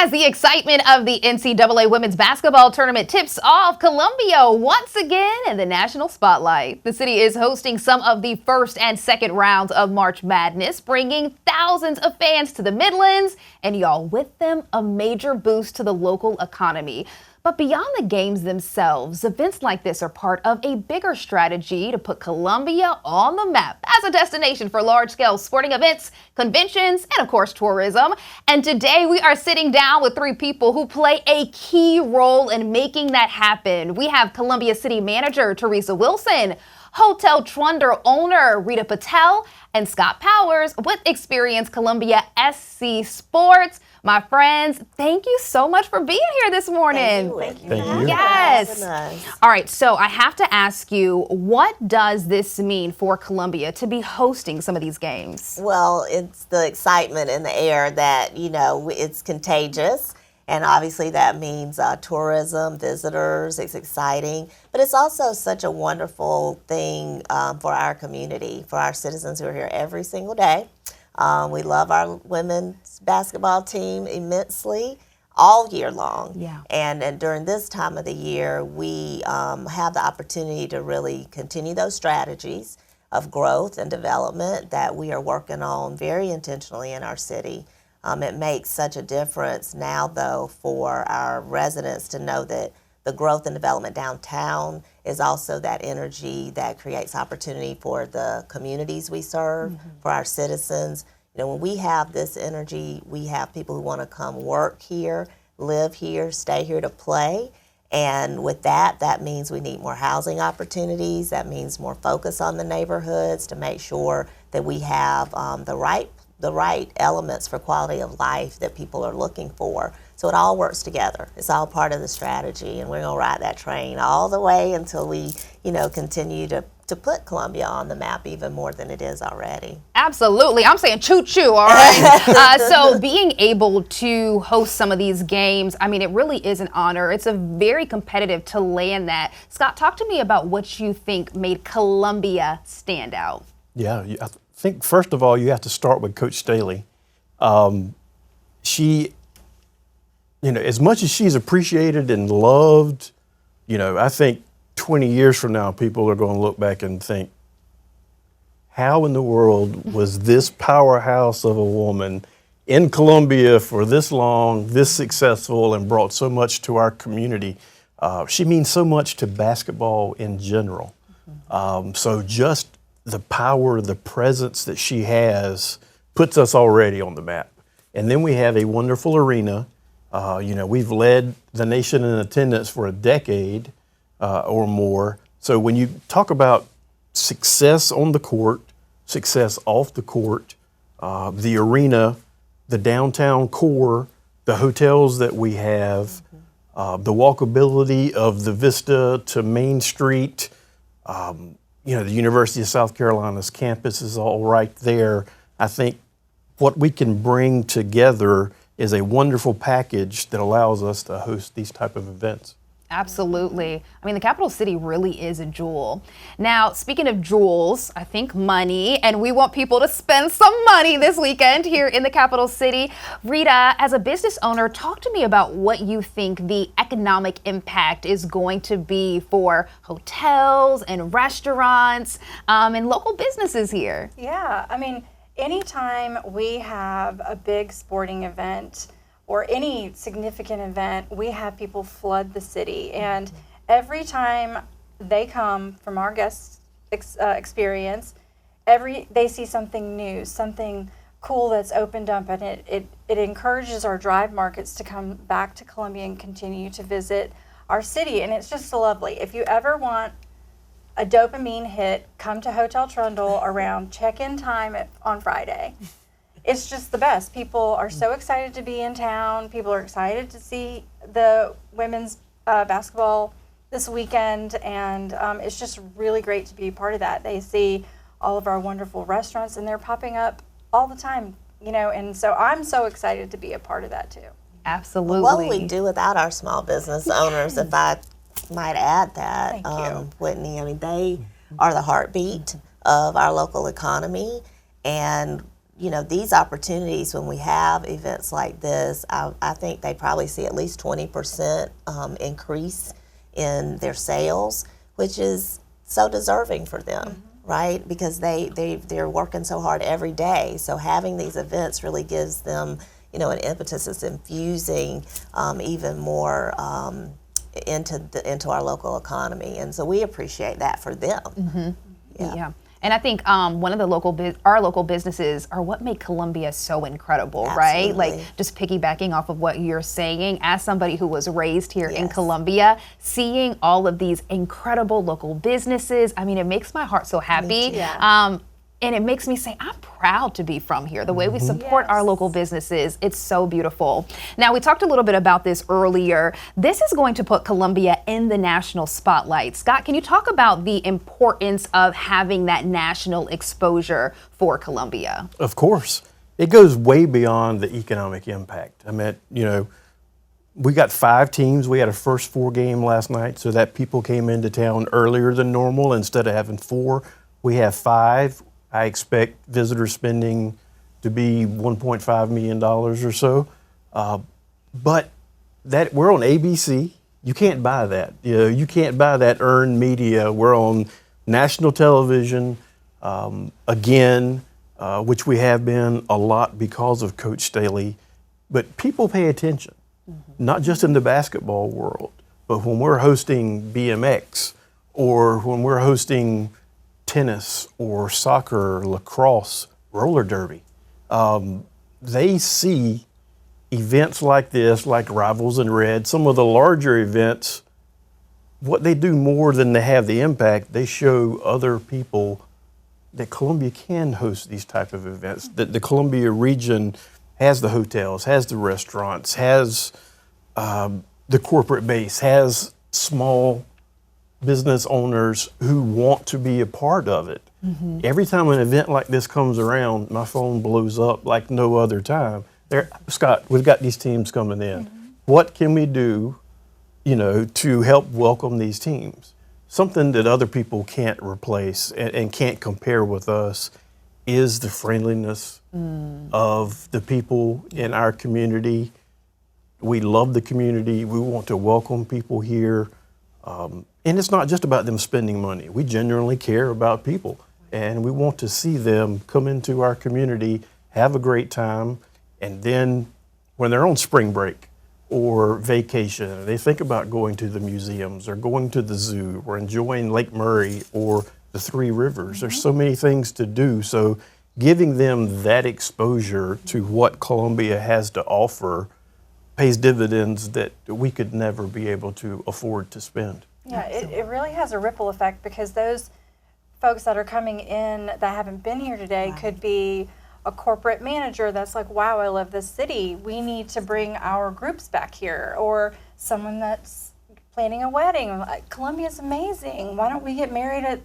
As the excitement of the NCAA women's basketball tournament tips off, Columbia once again in the national spotlight. The city is hosting some of the first and second rounds of March Madness, bringing thousands of fans to the Midlands, and y'all with them a major boost to the local economy. But beyond the games themselves, events like this are part of a bigger strategy to put Columbia on the map as a destination for large-scale sporting events, conventions, and of course tourism. And today we are sitting down with three people who play a key role in making that happen. We have Columbia City Manager Teresa Wilson, Hotel Trundle owner Rita Patel, and Scott Powers with Experience Columbia SC Sports. My friends, thank you so much for being here this morning. Thank you. Yes. All right, so I have to ask you, what does this mean for Columbia to be hosting some of these games? Well, it's the excitement in the air that, it's contagious. And obviously that means tourism, visitors, it's exciting. But it's also such a wonderful thing for our community, for our citizens who are here every single day. We love our women's basketball team immensely all year long. Yeah. And during this time of the year, we have the opportunity to really continue those strategies of growth and development that we are working on very intentionally in our city. It makes such a difference now, though, for our residents to know that the growth and development downtown is also that energy that creates opportunity for the communities we serve, for our citizens. When we have this energy, we have people who want to come work here, live here, stay here to play. And with that, that means we need more housing opportunities. That means more focus on the neighborhoods to make sure that we have the right elements for quality of life that people are looking for. So it all works together. It's all part of the strategy, and we're going to ride that train all the way until we, continue to put Columbia on the map even more than it is already. Absolutely. I'm saying choo-choo, all right? So being able to host some of these games, it really is an honor. It's a very competitive to land that. Scott, talk to me about what you think made Columbia stand out. Yeah, I think first of all, you have to start with Coach Staley. She, as much as she's appreciated and loved, I think 20 years from now, people are going to look back and think, how in the world was this powerhouse of a woman in Columbia for this long, this successful, and brought so much to our community? She means so much to basketball in general. So just the power, the presence that she has puts us already on the map. And then we have a wonderful arena. We've led the nation in attendance for a decade or more. So when you talk about success on the court, success off the court, the arena, the downtown core, the hotels that we have, the walkability of the Vista to Main Street, the University of South Carolina's campus is all right there. I think what we can bring together is a wonderful package that allows us to host these type of events. Absolutely. The capital city really is a jewel. Now, speaking of jewels, I think money, and we want people to spend some money this weekend here in the capital city. Rita, as a business owner, talk to me about what you think the economic impact is going to be for hotels and restaurants and local businesses here. Yeah, anytime we have a big sporting event or any significant event, we have people flood the city. And every time they come from our guest experience, they see something new, something cool that's opened up, and it encourages our drive markets to come back to Columbia and continue to visit our city. And it's just so lovely. If you ever want a dopamine hit, come to Hotel Trundle around check-in time on Friday. It's just the best. People are so excited to be in town. People are excited to see the women's basketball this weekend, and it's just really great to be a part of that. They see all of our wonderful restaurants, and they're popping up all the time, and so I'm so excited to be a part of that too. Absolutely. What would we do without our small business owners, if I might add that? Thank you. Whitney, they are the heartbeat of our local economy, and these opportunities, when we have events like this, I think they probably see at least 20% increase in their sales, which is so deserving for them, right? Because they're working so hard every day. So having these events really gives them, an impetus. It's infusing even more into our local economy, and so we appreciate that for them. Yeah. And I think one of the our local businesses are what make Columbia so incredible, right? Absolutely. Like, just piggybacking off of what you're saying, as somebody who was raised here in Yes. Columbia, seeing all of these incredible local businesses, I mean, it makes my heart so happy. too. Yeah. And it makes me say, I'm proud to be from here. The way we support our Yes. local businesses, it's so beautiful. Now, we talked a little bit about this earlier. This is going to put Columbia in the national spotlight. Scott, can you talk about the importance of having that national exposure for Columbia? Of course. It goes way beyond the economic impact. I mean, we got 5 teams. We had a first 4 game last night, so that people came into town earlier than normal. Instead of having 4, we have 5. I expect visitor spending to be $1.5 million or so. But that we're on ABC. You can't buy that. You can't buy that earned media. We're on national television again, which we have been a lot because of Coach Staley. But people pay attention, not just in the basketball world, but when we're hosting BMX or when we're hosting tennis or soccer, lacrosse, roller derby. They see events like this, like Rivals in Red, some of the larger events. What they do more than they have the impact, they show other people that Columbia can host these type of events, that the Columbia region has the hotels, has the restaurants, has the corporate base, has small business owners who want to be a part of it. Every time an event like this comes around, my phone blows up like no other time. Scott, we've got these teams coming in. What can we do, to help welcome these teams? Something that other people can't replace and can't compare with us is the friendliness of the people in our community. We love the community. We want to welcome people here. And it's not just about them spending money. We genuinely care about people, and we want to see them come into our community, have a great time, and then when they're on spring break or vacation, they think about going to the museums or going to the zoo or enjoying Lake Murray or the 3 Rivers. There's so many things to do. So giving them that exposure to what Columbia has to offer pays dividends that we could never be able to afford to spend. Yeah, it really has a ripple effect, because those folks that are coming in that haven't been here today could be a corporate manager that's like, wow, I love this city. We need to bring our groups back here. Or someone that's planning a wedding. Like, Columbia's amazing. Why don't we get married at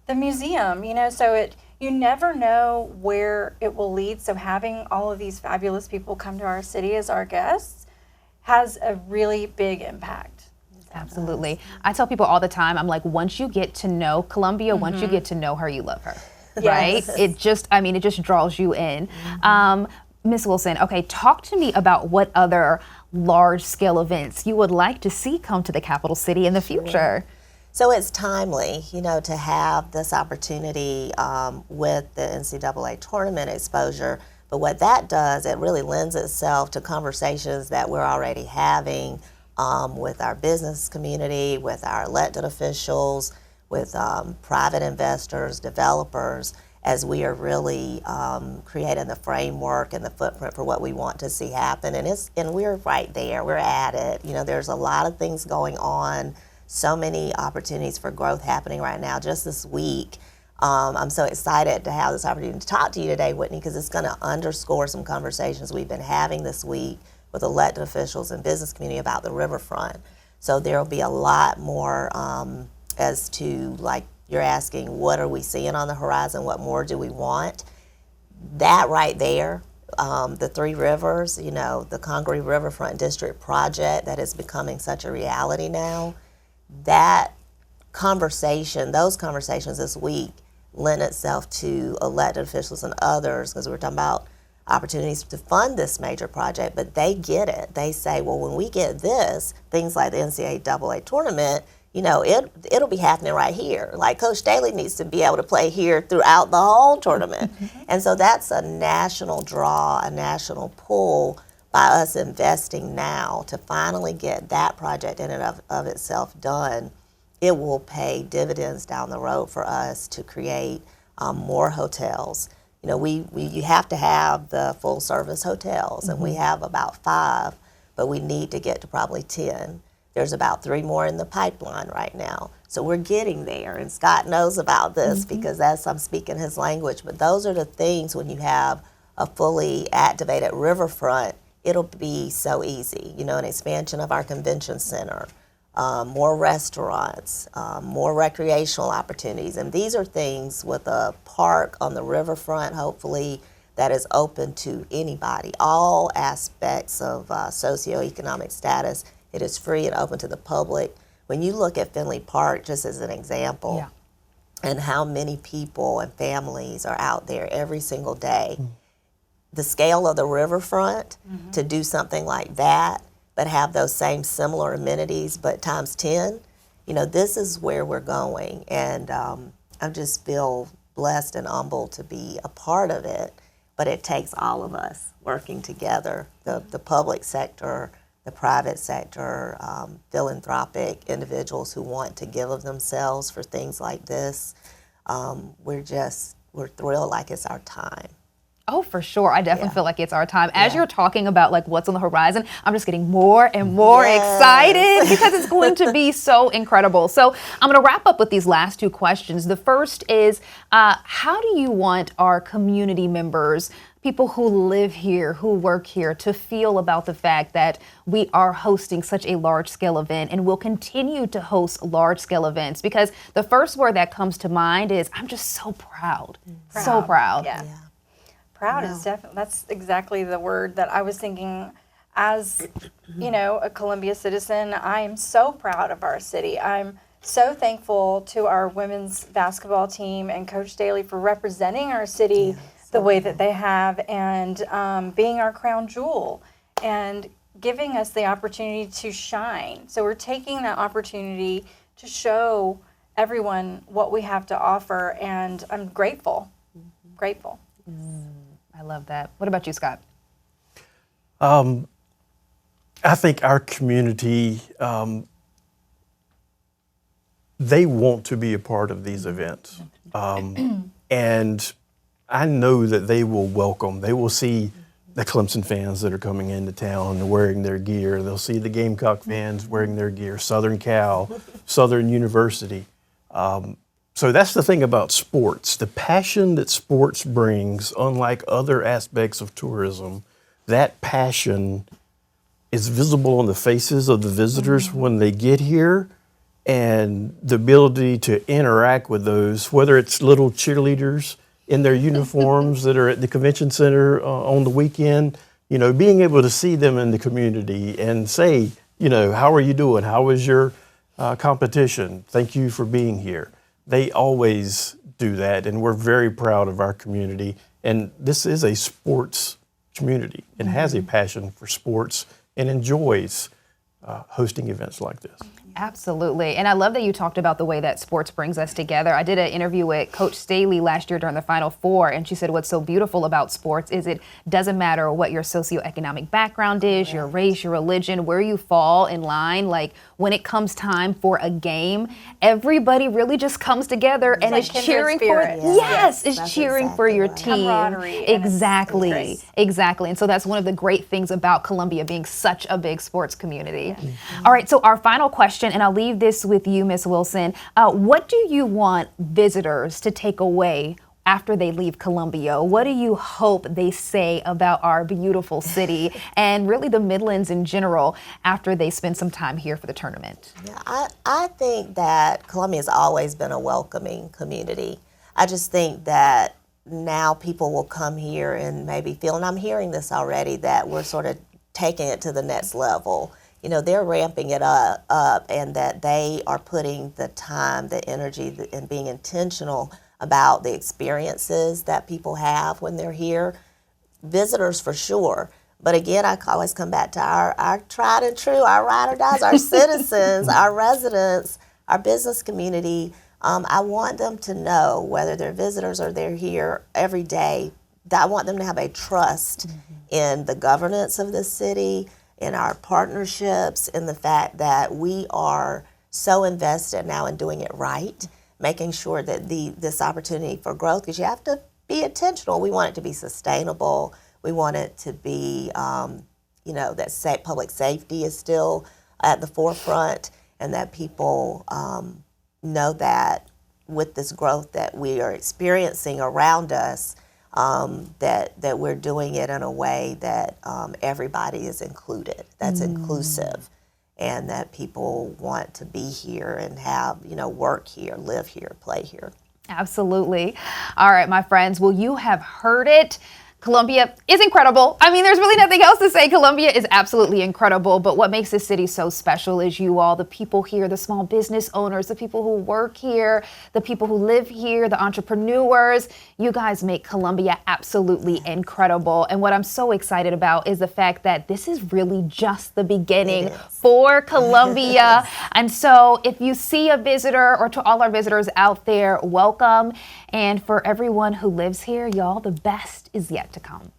the museum? So you never know where it will lead. So having all of these fabulous people come to our city as our guests has a really big impact. Absolutely. I tell people all the time, I'm like, once you get to know Columbia, once you get to know her, you love her, right? Yes. It just draws you in. Ms. Wilson, okay, talk to me about what other large-scale events you would like to see come to the capital city in the future. So it's timely, to have this opportunity with the NCAA tournament exposure. But what that does, it really lends itself to conversations that we're already having with our business community, with our elected officials, with private investors, developers, as we are really creating the framework and the footprint for what we want to see happen. And we're right there. We're at it. There's a lot of things going on, so many opportunities for growth happening right now. Just this week, I'm so excited to have this opportunity to talk to you today, Whitney, because it's going to underscore some conversations we've been having this week with elected officials and business community about the riverfront. So there will be a lot more as to, like you're asking, what are we seeing on the horizon? What more do we want? That right there, the 3 Rivers, the Congaree Riverfront District project that is becoming such a reality now, those conversations this week lend itself to elected officials and others, because we're talking about opportunities to fund this major project, but they get it. They say, well, when we get this, things like the NCAA tournament, you know, it'll be happening right here. Like Coach Daly needs to be able to play here throughout the whole tournament. And so that's a national draw, a national pull by us investing now to finally get that project in and of itself done. It will pay dividends down the road for us to create more hotels. You know, you have to have the full service hotels, and we have about 5, but we need to get to probably 10. There's about 3 more in the pipeline right now. So we're getting there, and Scott knows about this because I'm speaking his language. But those are the things, when you have a fully activated riverfront, it'll be so easy. You know, an expansion of our convention center, more restaurants, more recreational opportunities. And these are things with a park on the riverfront, hopefully, that is open to anybody, all aspects of socioeconomic status. It is free and open to the public. When you look at Finley Park, just as an example, and how many people and families are out there every single day, the scale of the riverfront to do something like that, but have those same similar amenities, but times 10, you know, this is where we're going. And I just feel blessed and humbled to be a part of it, but it takes all of us working together, the public sector, the private sector, philanthropic individuals who want to give of themselves for things like this. We're thrilled like it's our time. Oh, for sure. I definitely feel like it's our time. As you're talking about like what's on the horizon, I'm just getting more and more excited because it's going to be so incredible. So I'm going to wrap up with these last 2 questions. The first is, how do you want our community members, people who live here, who work here, to feel about the fact that we are hosting such a large-scale event and will continue to host large-scale events? Because the first word that comes to mind is, I'm just so proud. So proud. Yeah. Proud is definitely, that's exactly the word that I was thinking. As, you know, a Columbia citizen, I am so proud of our city. I'm so thankful to our women's basketball team and Coach Daly for representing our city the way that they have, and being our crown jewel and giving us the opportunity to shine. So we're taking that opportunity to show everyone what we have to offer, and I'm grateful. Grateful. I love that. What about you, Scott? I think our community, they want to be a part of these events. And I know that they will welcome, they will see the Clemson fans that are coming into town and wearing their gear. They'll see the Gamecock fans wearing their gear, Southern Cal, Southern University. So that's the thing about sports. The passion that sports brings, unlike other aspects of tourism, that passion is visible on the faces of the visitors when they get here, and the ability to interact with those, whether it's little cheerleaders in their uniforms that are at the convention center on the weekend, you know, being able to see them in the community and say, you know, how are you doing? How was your competition? Thank you for being here. They always do that, and we're very proud of our community. And this is a sports community and has a passion for sports and enjoys hosting events like this. Absolutely. And I love that you talked about the way that sports brings us together. I did an interview with Coach Staley last year during the Final Four, and she said what's so beautiful about sports is it doesn't matter what your socioeconomic background is, your race, your religion, where you fall in line. Like, when it comes time for a game, everybody really just comes together and is cheering for is cheering for your team. Exactly. And so that's one of the great things about Columbia being such a big sports community. All right, so our final question, and I'll leave this with you, Ms. Wilson. What do you want visitors to take away after they leave Columbia? What do you hope they say about our beautiful city and really the Midlands in general after they spend some time here for the tournament? Yeah, I think that Columbia has always been a welcoming community. I just think that now people will come here and maybe feel, and I'm hearing this already, that we're sort of taking it to the next level. You know, they're ramping it up, and that they are putting the time, the energy, and being intentional about the experiences that people have when they're here. Visitors for sure. But again, I always come back to our tried and true, our ride or dies, our citizens, our residents, our business community. I want them to know, whether they're visitors or they're here every day, that I want them to have a trust in the governance of this city, in our partnerships, in the fact that we are so invested now in doing it right, making sure that this opportunity for growth, because you have to be intentional. We want it to be sustainable. We want it to be, that public safety is still at the forefront, and that people know that with this growth that we are experiencing around us, that we're doing it in a way that everybody is included, that's inclusive, and that people want to be here and have, work here, live here, play here. Absolutely. All right, my friends. Well, you have heard it. Columbia is incredible. I mean, there's really nothing else to say. Columbia is absolutely incredible. But what makes this city so special is you all, the people here, the small business owners, the people who work here, the people who live here, the entrepreneurs. You guys make Columbia absolutely incredible. And what I'm so excited about is the fact that this is really just the beginning for Columbia. And so if you see a visitor, or to all our visitors out there, welcome. And for everyone who lives here, y'all, the best is yet to come.